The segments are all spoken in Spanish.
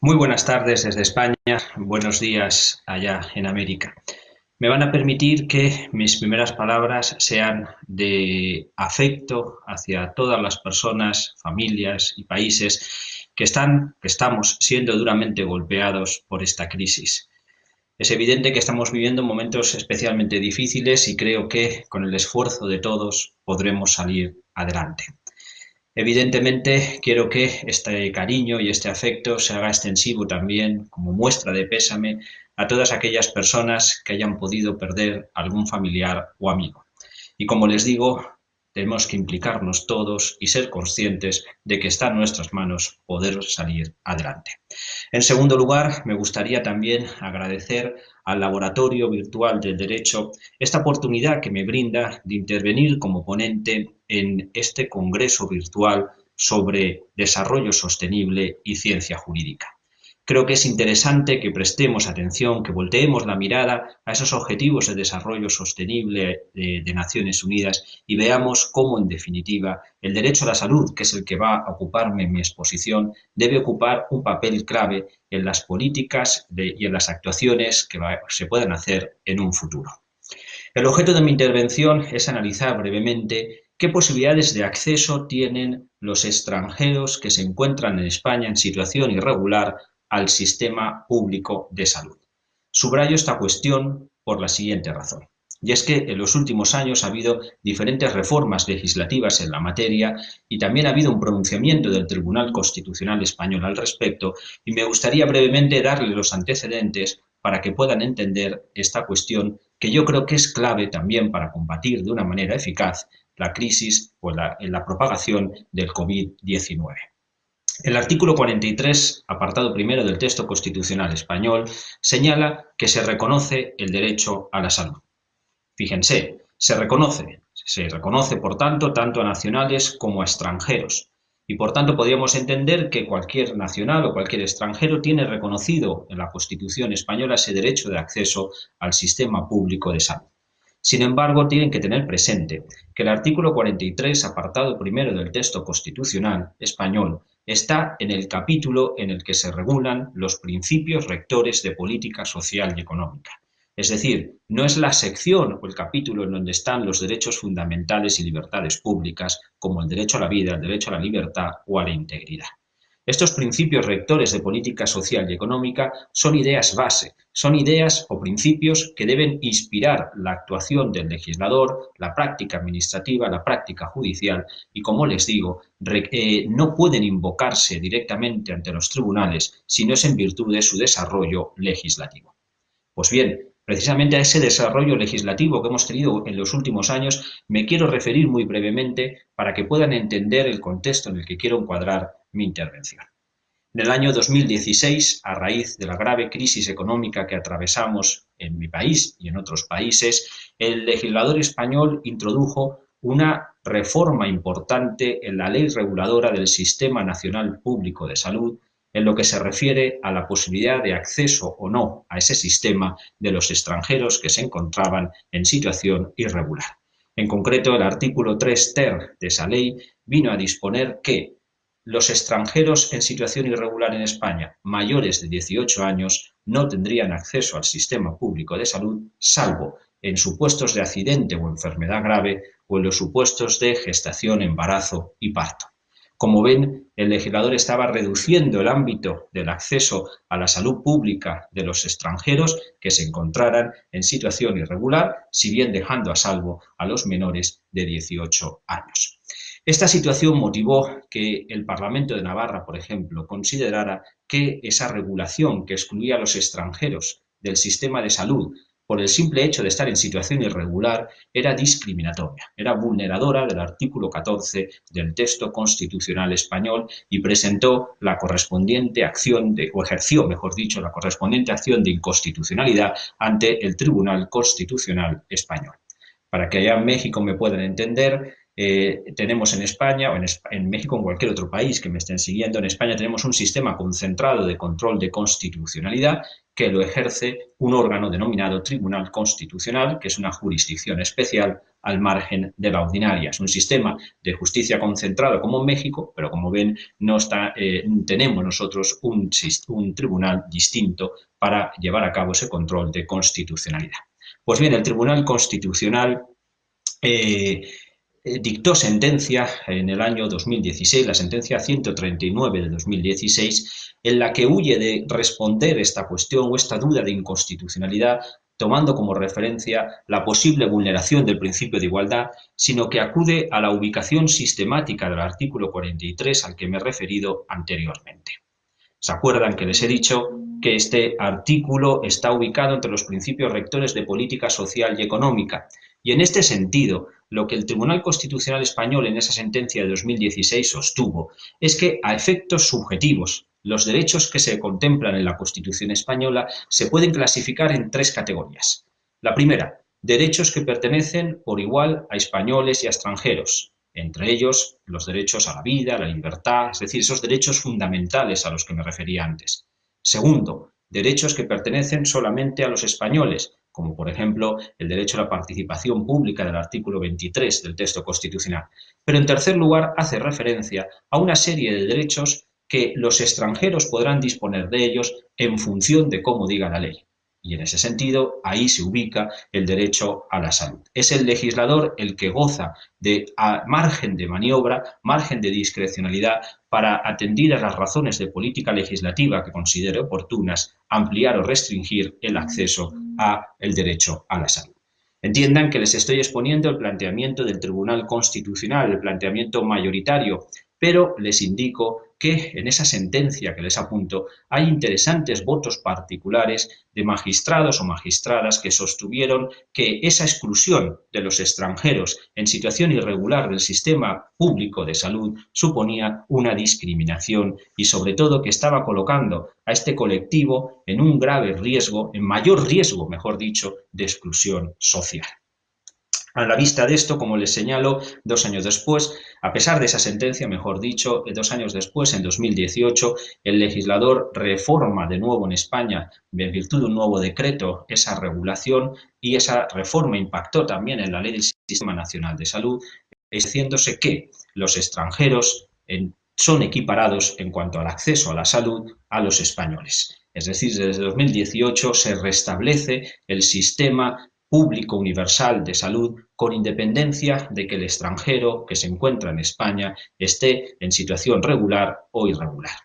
Muy buenas tardes desde España, buenos días allá en América. Me van a permitir que mis primeras palabras sean de afecto hacia todas las personas, familias y países que estamos siendo duramente golpeados por esta crisis. Es evidente que estamos viviendo momentos especialmente difíciles y creo que con el esfuerzo de todos podremos salir adelante. Evidentemente, quiero que este cariño y este afecto se haga extensivo también como muestra de pésame a todas aquellas personas que hayan podido perder algún familiar o amigo. Y como les digo, tenemos que implicarnos todos y ser conscientes de que está en nuestras manos poder salir adelante. En segundo lugar, me gustaría también agradecer al Laboratorio Virtual del Derecho esta oportunidad que me brinda de intervenir como ponente en este congreso virtual sobre desarrollo sostenible y ciencia jurídica. Creo que es interesante que prestemos atención, que volteemos la mirada a esos objetivos de desarrollo sostenible de Naciones Unidas y veamos cómo, en definitiva, el derecho a la salud, que es el que va a ocuparme en mi exposición, debe ocupar un papel clave en las políticas y en las actuaciones que se puedan hacer en un futuro. El objeto de mi intervención es analizar brevemente qué posibilidades de acceso tienen los extranjeros que se encuentran en España en situación irregular al sistema público de salud. Subrayo esta cuestión por la siguiente razón. Y es que en los últimos años ha habido diferentes reformas legislativas en la materia y también ha habido un pronunciamiento del Tribunal Constitucional Español al respecto, y me gustaría brevemente darles los antecedentes para que puedan entender esta cuestión que yo creo que es clave también para combatir de una manera eficaz la crisis o la propagación del COVID-19. El artículo 43, apartado primero del texto constitucional español, señala que se reconoce el derecho a la salud. Fíjense, se reconoce por tanto a nacionales como a extranjeros. Y por tanto podríamos entender que cualquier nacional o cualquier extranjero tiene reconocido en la Constitución española ese derecho de acceso al sistema público de salud. Sin embargo, tienen que tener presente que el artículo 43, apartado primero del texto constitucional español, está en el capítulo en el que se regulan los principios rectores de política social y económica. Es decir, no es la sección o el capítulo en donde están los derechos fundamentales y libertades públicas, como el derecho a la vida, el derecho a la libertad o a la integridad. Estos principios rectores de política social y económica son ideas base, son ideas o principios que deben inspirar la actuación del legislador, la práctica administrativa, la práctica judicial y, como les digo, no pueden invocarse directamente ante los tribunales si no es en virtud de su desarrollo legislativo. Pues bien, precisamente a ese desarrollo legislativo que hemos tenido en los últimos años me quiero referir muy brevemente para que puedan entender el contexto en el que quiero encuadrar mi intervención. En el año 2016, a raíz de la grave crisis económica que atravesamos en mi país y en otros países, el legislador español introdujo una reforma importante en la ley reguladora del Sistema Nacional Público de Salud, en lo que se refiere a la posibilidad de acceso o no a ese sistema de los extranjeros que se encontraban en situación irregular. En concreto, el artículo 3 ter de esa ley vino a disponer que los extranjeros en situación irregular en España, mayores de 18 años, no tendrían acceso al sistema público de salud, salvo en supuestos de accidente o enfermedad grave o en los supuestos de gestación, embarazo y parto. Como ven, el legislador estaba reduciendo el ámbito del acceso a la salud pública de los extranjeros que se encontraran en situación irregular, si bien dejando a salvo a los menores de 18 años. Esta situación motivó que el Parlamento de Navarra, por ejemplo, considerara que esa regulación que excluía a los extranjeros del sistema de salud por el simple hecho de estar en situación irregular era discriminatoria, era vulneradora del artículo 14 del texto constitucional español y presentó la correspondiente acción o ejerció, mejor dicho, la correspondiente acción de inconstitucionalidad ante el Tribunal Constitucional Español. Para que allá en México me puedan entender, Tenemos en España o en México o en cualquier otro país que me estén siguiendo, en España tenemos un sistema concentrado de control de constitucionalidad que lo ejerce un órgano denominado Tribunal Constitucional, que es una jurisdicción especial al margen de la ordinaria. Es un sistema de justicia concentrado como en México, pero como ven, no está, tenemos nosotros un tribunal distinto para llevar a cabo ese control de constitucionalidad. Pues bien, el Tribunal Constitucional eh, dictó sentencia en el año 2016, la sentencia 139 de 2016, en la que huye de responder esta cuestión o esta duda de inconstitucionalidad tomando como referencia la posible vulneración del principio de igualdad, sino que acude a la ubicación sistemática del artículo 43 al que me he referido anteriormente. ¿Se acuerdan que les he dicho que este artículo está ubicado entre los principios rectores de política social y económica? Y en este sentido, lo que el Tribunal Constitucional Español en esa sentencia de 2016 sostuvo es que a efectos subjetivos, los derechos que se contemplan en la Constitución española se pueden clasificar en tres categorías. La primera, derechos que pertenecen por igual a españoles y a extranjeros, entre ellos los derechos a la vida, a la libertad, es decir, esos derechos fundamentales a los que me refería antes. Segundo, derechos que pertenecen solamente a los españoles, como por ejemplo el derecho a la participación pública del artículo 23 del texto constitucional. Pero en tercer lugar hace referencia a una serie de derechos que los extranjeros podrán disponer de ellos en función de cómo diga la ley. Y en ese sentido, ahí se ubica el derecho a la salud. Es el legislador el que goza de margen de maniobra, margen de discrecionalidad para, atendidas las razones de política legislativa que considere oportunas, ampliar o restringir el acceso al derecho a la salud. Entiendan que les estoy exponiendo el planteamiento del Tribunal Constitucional, el planteamiento mayoritario, pero les indico que en esa sentencia que les apunto hay interesantes votos particulares de magistrados o magistradas que sostuvieron que esa exclusión de los extranjeros en situación irregular del sistema público de salud suponía una discriminación y sobre todo que estaba colocando a este colectivo en un grave riesgo, en mayor riesgo, mejor dicho, de exclusión social. A la vista de esto, como les señalo, 2 años después, a pesar de esa sentencia, mejor dicho, 2 años después, en 2018, el legislador reforma de nuevo en España, en virtud de un nuevo decreto, esa regulación y esa reforma impactó también en la ley del Sistema Nacional de Salud, diciéndose que los extranjeros son equiparados en cuanto al acceso a la salud a los españoles. Es decir, desde 2018 se restablece el sistema público universal de salud con independencia de que el extranjero que se encuentra en España esté en situación regular o irregular.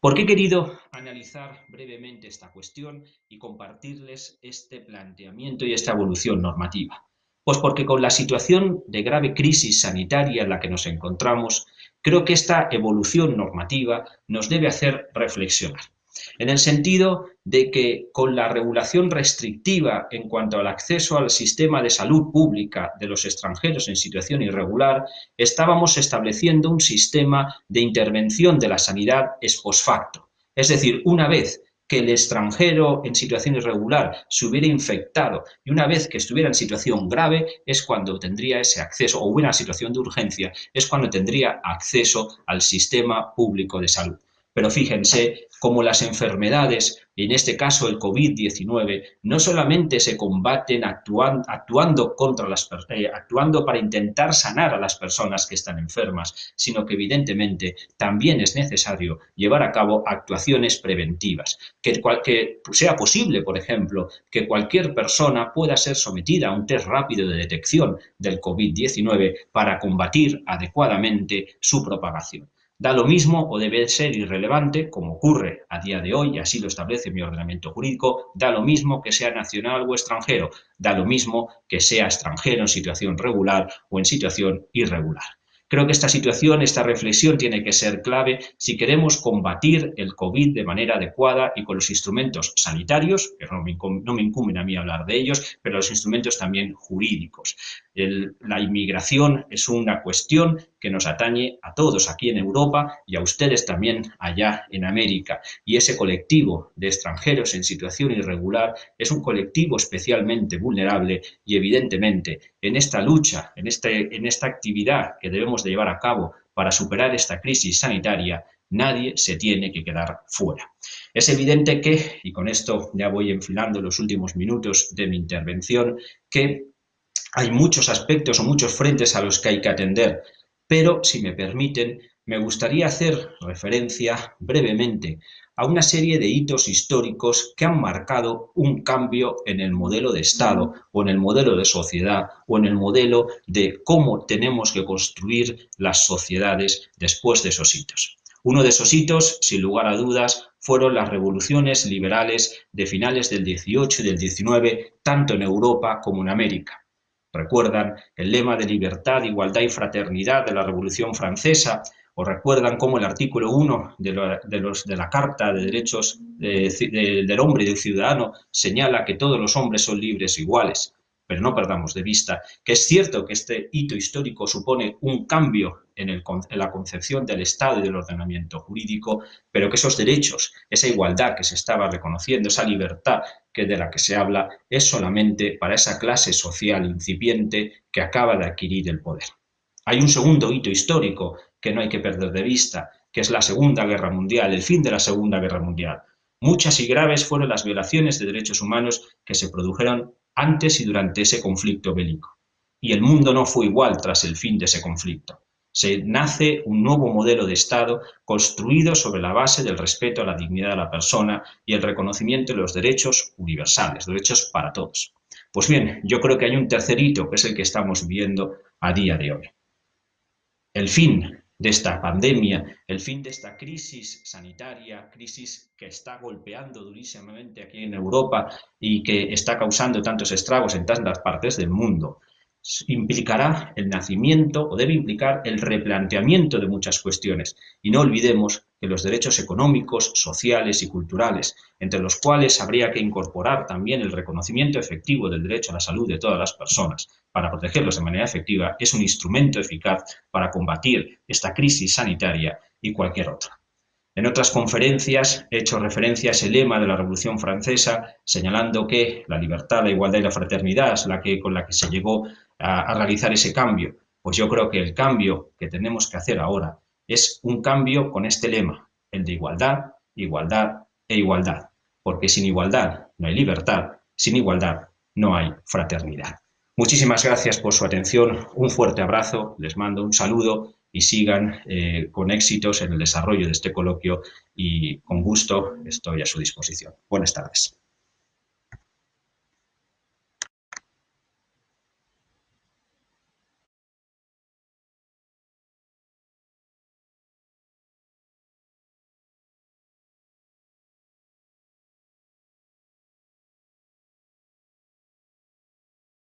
¿Por qué he querido analizar brevemente esta cuestión y compartirles este planteamiento y esta evolución normativa? Pues porque con la situación de grave crisis sanitaria en la que nos encontramos, creo que esta evolución normativa nos debe hacer reflexionar en el sentido de que con la regulación restrictiva en cuanto al acceso al sistema de salud pública de los extranjeros en situación irregular, estábamos estableciendo un sistema de intervención de la sanidad ex post facto. Es decir, una vez que el extranjero en situación irregular se hubiera infectado y una vez que estuviera en situación grave es cuando tendría ese acceso, o hubiera situación de urgencia, es cuando tendría acceso al sistema público de salud. Pero fíjense cómo las enfermedades, en este caso el COVID-19, no solamente se combaten actuando para intentar sanar a las personas que están enfermas, sino que evidentemente también es necesario llevar a cabo actuaciones preventivas. Que sea posible, por ejemplo, que cualquier persona pueda ser sometida a un test rápido de detección del COVID-19 para combatir adecuadamente su propagación. Da lo mismo o debe ser irrelevante, como ocurre a día de hoy, y así lo establece mi ordenamiento jurídico, da lo mismo que sea nacional o extranjero, da lo mismo que sea extranjero en situación regular o en situación irregular. Creo que esta situación, esta reflexión tiene que ser clave si queremos combatir el COVID de manera adecuada y con los instrumentos sanitarios, que no me incumben a mí hablar de ellos, pero los instrumentos también jurídicos. La inmigración es una cuestión que nos atañe a todos aquí en Europa y a ustedes también allá en América. Y ese colectivo de extranjeros en situación irregular es un colectivo especialmente vulnerable y evidentemente en esta lucha, en esta actividad que debemos de llevar a cabo para superar esta crisis sanitaria, nadie se tiene que quedar fuera. Es evidente que, y con esto ya voy enfilando los últimos minutos de mi intervención, que hay muchos aspectos o muchos frentes a los que hay que atender, pero si me permiten, me gustaría hacer referencia brevemente a una serie de hitos históricos que han marcado un cambio en el modelo de Estado o en el modelo de sociedad o en el modelo de cómo tenemos que construir las sociedades después de esos hitos. Uno de esos hitos, sin lugar a dudas, fueron las revoluciones liberales de finales del XVIII y del XIX, tanto en Europa como en América. ¿Recuerdan el lema de libertad, igualdad y fraternidad de la Revolución Francesa? ¿O recuerdan cómo el artículo 1 de la Carta de Derechos del Hombre y del Ciudadano señala que todos los hombres son libres e iguales? Pero no perdamos de vista que es cierto que este hito histórico supone un cambio en la concepción del Estado y del ordenamiento jurídico, pero que esos derechos, esa igualdad que se estaba reconociendo, esa libertad de la que se habla, es solamente para esa clase social incipiente que acaba de adquirir el poder. Hay un segundo hito histórico que no hay que perder de vista, que es la Segunda Guerra Mundial, el fin de la Segunda Guerra Mundial. Muchas y graves fueron las violaciones de derechos humanos que se produjeron antes y durante ese conflicto bélico. Y el mundo no fue igual tras el fin de ese conflicto. Se nace un nuevo modelo de Estado construido sobre la base del respeto a la dignidad de la persona y el reconocimiento de los derechos universales, derechos para todos. Pues bien, yo creo que hay un tercer hito, que es el que estamos viviendo a día de hoy. El fin de esta pandemia, el fin de esta crisis sanitaria, crisis que está golpeando durísimamente aquí en Europa y que está causando tantos estragos en tantas partes del mundo, implicará el nacimiento o debe implicar el replanteamiento de muchas cuestiones. Y no olvidemos que los derechos económicos, sociales y culturales, entre los cuales habría que incorporar también el reconocimiento efectivo del derecho a la salud de todas las personas para protegerlos de manera efectiva, es un instrumento eficaz para combatir esta crisis sanitaria y cualquier otra. En otras conferencias he hecho referencia a ese lema de la Revolución Francesa, señalando que la libertad, la igualdad y la fraternidad es con la que se llegó a realizar ese cambio. Pues yo creo que el cambio que tenemos que hacer ahora es un cambio con este lema, el de igualdad, igualdad e igualdad. Porque sin igualdad no hay libertad, sin igualdad no hay fraternidad. Muchísimas gracias por su atención, un fuerte abrazo, les mando un saludo y sigan con éxitos en el desarrollo de este coloquio y con gusto estoy a su disposición. Buenas tardes.